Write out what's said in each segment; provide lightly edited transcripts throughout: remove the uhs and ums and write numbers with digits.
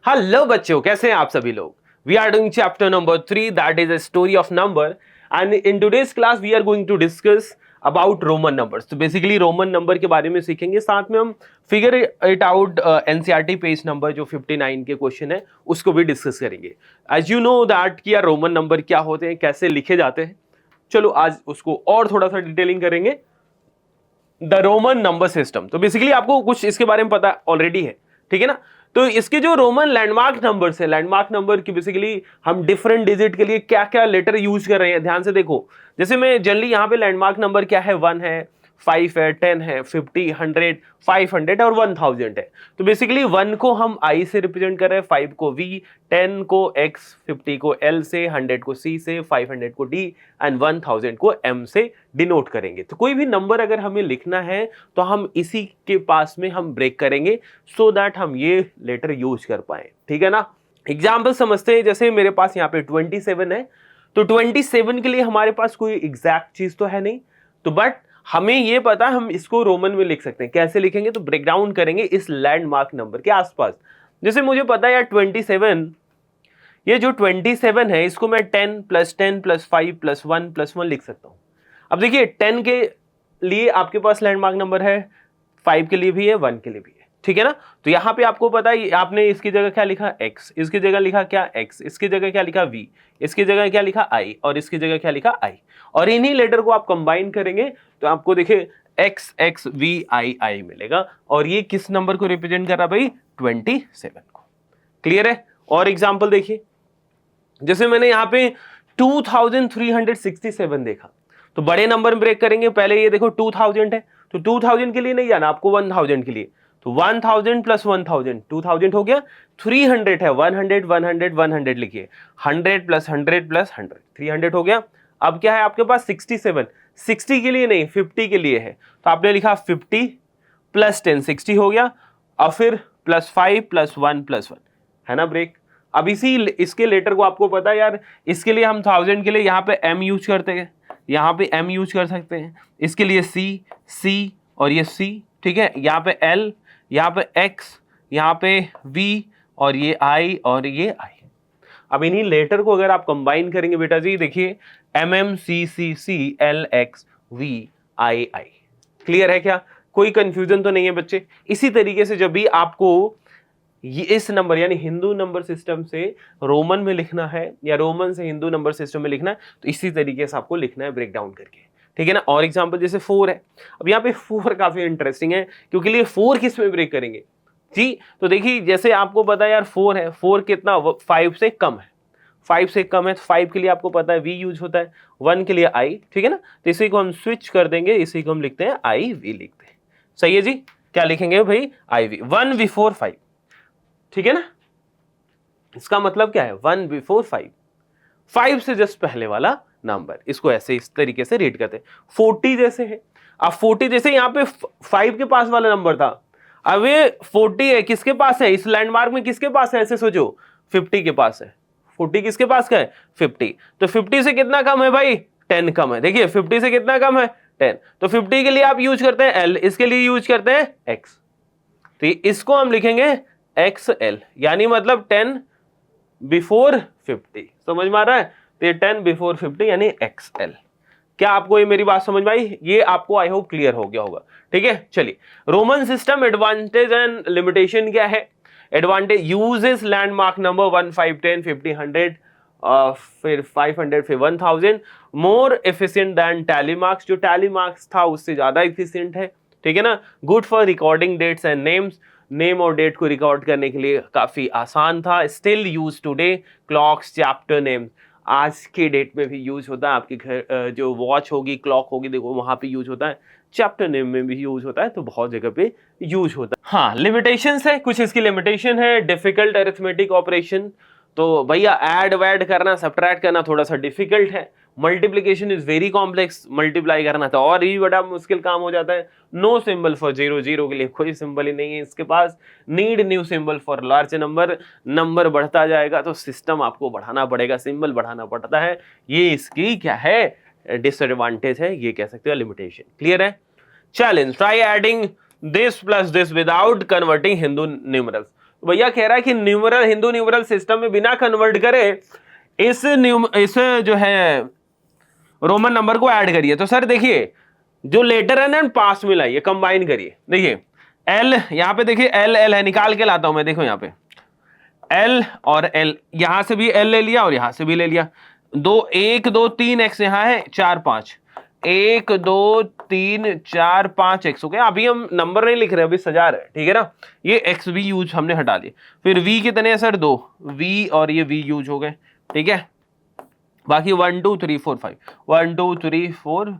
Hello बच्चों, कैसे हैं आप सभी लोग। We are doing chapter number 3 that is a story of number and in today's class we are going to discuss about Roman numbers. तो basically Roman number के बारे में सीखेंगे, साथ में हम figure it out NCERT page number जो 59 के क्वेश्चन है उसको भी डिस्कस करेंगे। एज यू नो दैट कि यार रोमन नंबर क्या होते हैं, कैसे लिखे जाते हैं। चलो आज उसको और थोड़ा सा डिटेलिंग करेंगे। द रोमन नंबर सिस्टम, तो बेसिकली आपको कुछ इसके बारे में पता ऑलरेडी है, ठीक है ना। तो इसके जो रोमन लैंडमार्क नंबर्स है, लैंडमार्क नंबर की बेसिकली हम डिफरेंट डिजिट के लिए क्या क्या लेटर यूज कर रहे हैं, ध्यान से देखो। जैसे मैं जनरली यहाँ पे लैंडमार्क नंबर क्या है, 1 है, 5 है, 10 है, 50, 100, 500 और 1000 है। तो बेसिकली 1 को हम आई से रिप्रेजेंट कर रहे हैं, 5 को वी, 10 को एक्स, 50 को एल से, 100 को सी से, 500 को डी एंड 1000 को एम से डिनोट करेंगे। तो कोई भी नंबर अगर हमें लिखना है तो हम इसी के पास में हम ब्रेक करेंगे सो दैट हम ये लेटर यूज कर पाए, ठीक है ना। एग्जाम्पल समझते हैं, जैसे मेरे पास यहाँ पे 27 है, तो 27 के लिए हमारे पास कोई एग्जैक्ट चीज तो है नहीं, तो बट हमें ये पता हम इसको रोमन में लिख सकते हैं। कैसे लिखेंगे, तो ब्रेक डाउन करेंगे इस लैंडमार्क नंबर के आसपास। जैसे मुझे पता है यार 27, ये जो 27 है इसको मैं 10 + 10 + 5 + 1 + 1 लिख सकता हूं। अब देखिए 10 के लिए आपके पास लैंडमार्क नंबर है, 5 के लिए भी है, 1 के लिए भी है, ठीक है ना। तो यहां पे आपको पता है आपने इसकी जगह क्या लिखा, x, इसकी जगह लिखा क्या x, इसकी जगह क्या लिखा v, इसकी जगह क्या लिखा i और इसकी जगह क्या लिखा i। और इन्हीं लेटर को आप कंबाइन करेंगे तो आपको देखिए x x v i i मिलेगा। और ये किस नंबर को रिप्रेजेंट कर रहा भाई, 27 को। क्लियर है। और एग्जाम्पल देखिए, जैसे मैंने यहाँ पे 2367 देखा, तो बड़े नंबर ब्रेक करेंगे। पहले ये देखो 2000 है, तो 2000 के लिए नहीं जाना आपको, 1000 के लिए। तो 1000 + 1000 2000 हो गया। 300 है, 100 100 100 लिखिए, 100 + 100 + 100 300 हो गया। अब क्या है आपके पास 67, 60 के लिए नहीं 50 के लिए है, तो आपने लिखा 50 + 10 60 हो गया, और फिर +5 + 1 + 1 है ना ब्रेक। अब इसके लेटर को आपको पता है यार, इसके लिए हम 1000 के लिए यहाँ पे m यूज करते हैं, यहाँ पे m यूज कर सकते हैं। इसके लिए c और ये c, ठीक है। यहाँ पे l, यहाँ पे x, यहाँ पे v और ये i और ये i। अब इन्हीं लेटर को अगर आप कंबाइन करेंगे बेटा जी, देखिए mm c c c l x v i i। Clear है क्या, कोई कंफ्यूजन तो नहीं है बच्चे। इसी तरीके से जब भी आपको ये इस नंबर यानी हिंदू नंबर सिस्टम से रोमन में लिखना है या रोमन से हिंदू नंबर सिस्टम में लिखना है, तो इसी तरीके से आपको लिखना है ब्रेक डाउन करके, ठीक है ना। और एग्जांपल जैसे 4 है, अब यहाँ पे 4 काफी इंटरेस्टिंग है, क्योंकि ये 4 किस में ब्रेक करेंगे जी। तो देखिए जैसे आपको पता है यार 4 है, 4 कितना 5 से कम है, 5 से कम है, तो 5 के लिए आपको पता है v यूज होता है, 1 के लिए i, ठीक है ना। तो इसी को हम स्विच कर देंगे, इसी को हम लिखते हैं i v लिखते हैं। सही है जी, क्या लिखेंगे भाई, i v, 1 before 5, ठीक है ना। इसका मतलब क्या है, 1 before 5, 5 से जस्ट पहले वाला नंबर, इसको ऐसे इस तरीके से रीड करते हैं। 40 जैसे है, अब 40 जैसे यहाँ पे 5 के पास वाला नंबर था, अब ये 40 है, किसके पास है, इस लैंडमार्क में किसके पास है, ऐसे सोचो 50 के पास है। 40 किसके पास का है, 50। तो 50 से कितना कम है भाई, 10 कम है। देखिए 50 से कितना कम है, 10। तो 50 के लिए आप यूज करते हैं l, इसके लिए यूज करते हैं x। तो इसको हम लिखेंगे XL, यानी मतलब 10 before 50। समझ में आ रहा है, तो ये 10 before 50 यानी XL। क्या आपको ये मेरी बात समझ में आई, ये आपको आई होप क्लियर हो गया होगा, ठीक है। चलिए Roman system advantage and limitation क्या है। एडवांटेज, यूजेस लैंडमार्क नंबर 1 5 10 50 100 फिर 500 फिर 1000, more efficient than tally marks, जो टैली मार्क्स था उससे ज्यादा एफिशिएंट है, ठीक है ना। Good for recording dates and names, name और डेट को रिकॉर्ड करने के लिए काफी आसान था। Still use today, clocks, chapter name, आज के डेट में भी यूज होता है। आपके घर जो वॉच होगी, क्लॉक होगी, देखो वहां पे यूज होता है, चैप्टर नेम में भी यूज होता है, तो बहुत जगह पे यूज होता है। हाँ लिमिटेशंस है, कुछ इसकी लिमिटेशन है। डिफिकल्ट अरिथमेटिक ऑपरेशन, तो भैया ऐड वैड करना, सब्ट्रैक्ट करना थोड़ा सा डिफिकल्ट है। Multiplication is very complex, multiply करना तो और ही बड़ा मुश्किल काम हो जाता है। No symbol for zero, zero के लिए कोई सिंबल ही नहीं है इसके पास। Need new symbol for large number, number बढ़ता जाएगा तो सिस्टम आपको बढ़ाना पड़ेगा, सिंबल बढ़ाना पड़ता है। ये इसकी क्या है, डिसएडवांटेज है, ये कह सकते हो लिमिटेशन। क्लियर है। Challenge, try adding this plus this without converting Hindu numerals. तो भैया कह रहा है कि न्यूमरल हिंदू न्यूमरल सिस्टम में बिना कन्वर्ट करे इस जो है रोमन नंबर को ऐड करिए। तो सर देखिए जो लेटर है ना पास में लाइए, कंबाइन करिए। देखिए एल यहां पे देखिए एल एल है, निकाल के लाता हूं मैं, देखो यहां पे एल और एल, यहां से भी एल ले लिया और यहां से भी ले लिया। 1 2 3 एक्स यहां है, 4 5 1 2 3 4 5 एक्स हो गया। अभी हम नंबर नहीं लिख रहे, अभी सजा रहे हैं, ठीक है ना। ये एक्स भी यूज हमने हटा दिए। फिर वी कितने हैं सर 2, वी और ये वी यूज हो गए, ठीक है। बाकी 1 2 3 4 5 1 2 3 4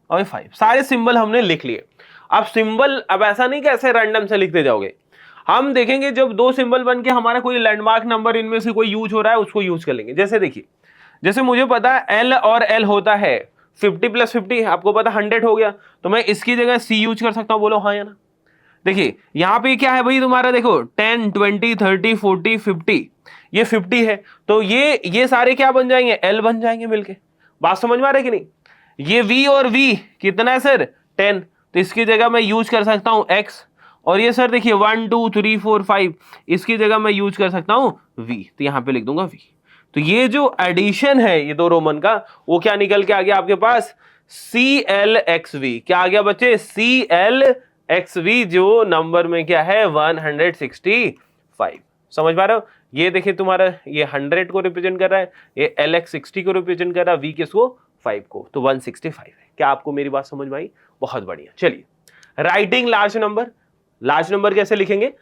और 5 सारे सिंबल हमने लिख लिए। अब सिंबल अब ऐसा नहीं कि ऐसे रैंडम से लिखते जाओगे, हम देखेंगे जब दो सिंबल बन के हमारा कोई लैंडमार्क नंबर इनमें से कोई यूज हो रहा है उसको यूज कर लेंगे। जैसे देखिए, जैसे मुझे पता है एल और एल होता है 50 + 50, आपको पता 100 हो गया, तो मैं इसकी जगह सी यूज कर सकता हूं, बोलो हाँ या ना। देखिए यहां पे क्या है भाई तुम्हारा, देखो 10 20 30 40 50, ये 50 है, तो ये सारे क्या बन जाएंगे, एल बन जाएंगे मिलके। बात समझ में आ रही है कि नहीं। ये v और v कितना है सर 10, तो इसकी जगह मैं यूज कर सकता हूं x, और ये सर देखिए 1 2 3 4 5, इसकी जगह मैं यूज कर सकता हूं v, तो यहां पे लिख दूंगा v। तो ये जो एडिशन है ये दो रोमन का, वो क्या निकल के आ गया आपके पास, CLXV। क्या आ गया बच्चे, CLXV, जो नंबर में क्या है 165। समझ पा रहे हो। ये देखिए तुम्हारा ये 100 को रिप्रेजेंट कर रहा है, ये LX 60 को रिप्रेजेंट कर रहा है, V किसको 5 को, तो 165 है। क्या आपको मेरी बात समझ में आई, बहुत बढ़िया। चलिए राइटिंग लार्ज नंबर कैसे लिखेंगे,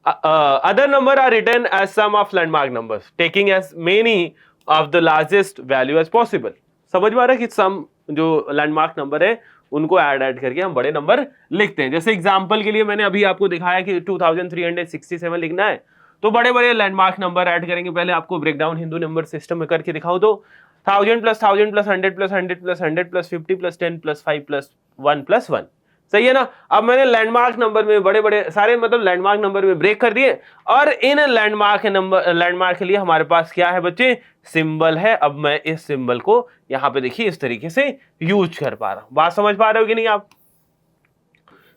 other number are written as sum of landmark numbers taking as many of the largest value as possible। समझ में आ रहा है कि सम जो लैंडमार्क नंबर है उनको ऐड करके हम बड़े नंबर लिखते हैं। जैसे एग्जांपल के लिए मैंने अभी आपको दिखाया कि 2367 लिखना है, तो बड़े बड़े लैंडमार्क नंबर ऐड करेंगे। पहले आपको ब्रेकडाउन हिंदू नंबर सिस्टम में करके दिखाओ तो 1000 + 1000 + 100 + 100 + 100 + 50 + 10 + 5 + 1 + 1, सही है ना। अब मैंने लैंडमार्क नंबर में बड़े बड़े सारे मतलब लैंडमार्क नंबर में ब्रेक कर दिए, और इन लैंडमार्क के लिए हमारे पास क्या है बच्चे, सिंबल है। अब मैं इस सिंबल को यहां पे देखिए इस तरीके से यूज कर पा रहा हूं। बात समझ पा रहे हो कि नहीं आप।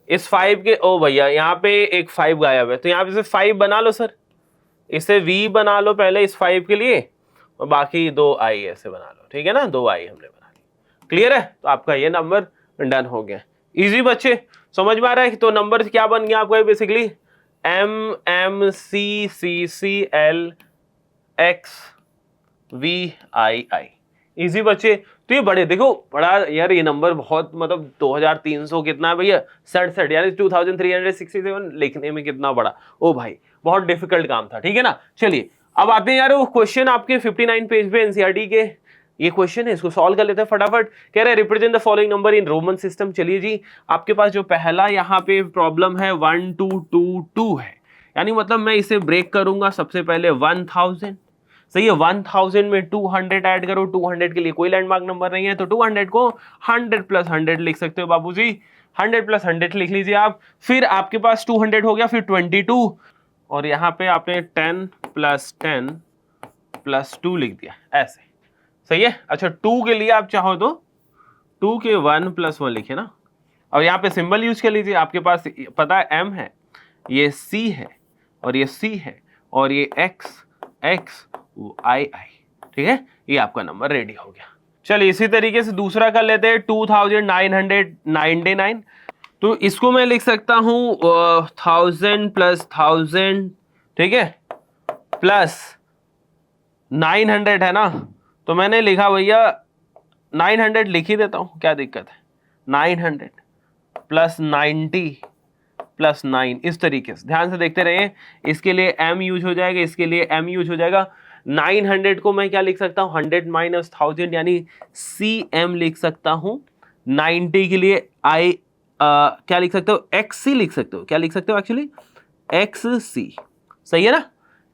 इस 5 के, ओ भैया यहाँ पे एक 5 गायब है, तो यहाँ पे से 5 बना लो सर, इसे V बना लो पहले इस 5 के लिए, और बाकी 2 I ऐसे बना लो, ठीक है ना, 2 I हमने बना ली। क्लियर है, तो आपका ये नंबर डन हो गया। इजी बच्चे, समझ में आ रहा है। तो नंबर क्या बन गया आपका बेसिकली, MMCCCL XVI। इजी बच्चे। तो ये बड़े देखो बड़ा यार, ये नंबर बहुत मतलब 2300 कितना है भैया, 67 यानी 2367 लिखने में कितना बड़ा, ओ भाई बहुत डिफिकल्ट काम था, ठीक है ना। चलिए अब आते हैं यार वो क्वेश्चन आपके 59 पेज पे एनसीईआरटी के, ये क्वेश्चन है, इसको सॉल्व कर लेते हैं फटाफट। कह रहे हैं represent the following number in Roman system. चलिए जी, आपके पास जो पहला यहाँ पे प्रॉब्लम है 1222 है, यानी मतलब मैं इसे ब्रेक करूंगा। सबसे पहले 1000, सही है, 1000 में 200 ऐड करो। 200 के लिए कोई लैंडमार्क नंबर नहीं है, तो 200 को 100 + 100 लिख सकते हो बाबूजी, 100 + 100 लिख लीजिए आप। फिर आपके पास 200 हो गया, फिर 22, और यहाँ पे आपने 10 + 10 + 2 लिख दिया ऐसे, सही है। अच्छा 2 के लिए आप चाहो तो 2 के 1 + 1 लिखे ना। और यहाँ पे सिंबल यूज कर लीजिए, आपके पास पता है M है, ये C है, और ये C है, और ये X I, ठीक है। ये आपका नंबर रेडी हो गया। चलिए इसी तरीके से दूसरा कर लेते हैं 2999। तो इसको मैं लिख सकता हूं 1000 + 1000, ठीक है, प्लस 900 है ना, तो मैंने लिखा भैया 900 लिख ही देता हूं, क्या दिक्कत है। 900 + 90 + 9, इस तरीके से ध्यान से देखते रहिए। इसके लिए M यूज हो जाएगा, इसके लिए M यूज हो जाएगा। 900 को मैं क्या लिख सकता हूं, 100 - 1000 यानी CM लिख सकता हूं। 90 के लिए I क्या लिख सकते हो, XC लिख सकते हो। क्या लिख सकते हो एक्चुअली, XC, सही है ना,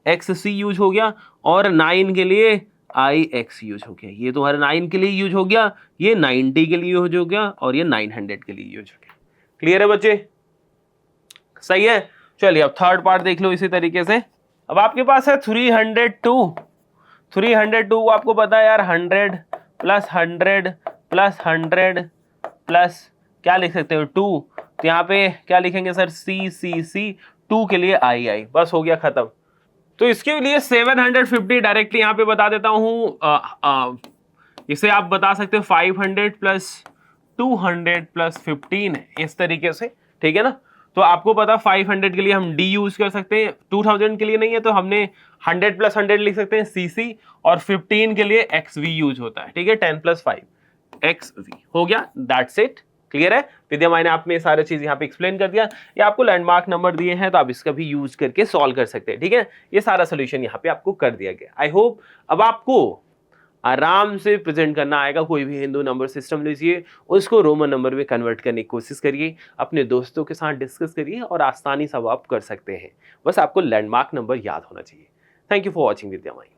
XC यूज हो गया। और 9 के लिए IX यूज हो गया। ये तुम्हारे 9 के लिए यूज हो गया, ये 90 के लिए यूज हो गया, और ये 900 के लिए यूज हो गया। क्लियर है बच्चे, सही है। चलिए अब थर्ड पार्ट देख लो इसी तरीके से। अब आपके पास है 302 को आपको पता है यार 100 + 100 + 100 प्लस क्या लिख सकते हो 2, तो यहाँ पे क्या लिखेंगे सर, CCC 2 के लिए आई, बस हो गया खत्म। तो इसके लिए 750 डायरेक्टली यहां पे बता देता हूं, इसे आप बता सकते हो 500 प्लस 200 प्लस 15 इस तरीके से, ठीक है ना। तो आपको पता 500 के लिए हम डी यूज कर सकते हैं, 2000 के लिए नहीं है तो हमने 100 प्लस 100 लिख सकते हैं सीसी, और 15 के लिए एक्स वी यूज होता है, ठीक है, 10 प्लस 5 एक्स वी हो गया, दैट्स इट। क्लियर है विद्या, मैंने आपने सारी चीज यहाँ पे एक्सप्लेन कर दिया। ये आपको लैंडमार्क नंबर दिए हैं तो आप इसका भी यूज करके सॉल्व कर सकते हैं, ठीक है। ये सारा सोल्यूशन यहाँ पे आपको कर दिया गया। आई होप अब आपको आराम से प्रेजेंट करना आएगा। कोई भी हिंदू नंबर सिस्टम लीजिए, उसको रोमन नंबर में कन्वर्ट करने की कोशिश करिए, अपने दोस्तों के साथ डिस्कस करिए और आसानी से आप कर सकते हैं। बस आपको लैंडमार्क नंबर याद होना चाहिए। Thank you for watching Vidya my.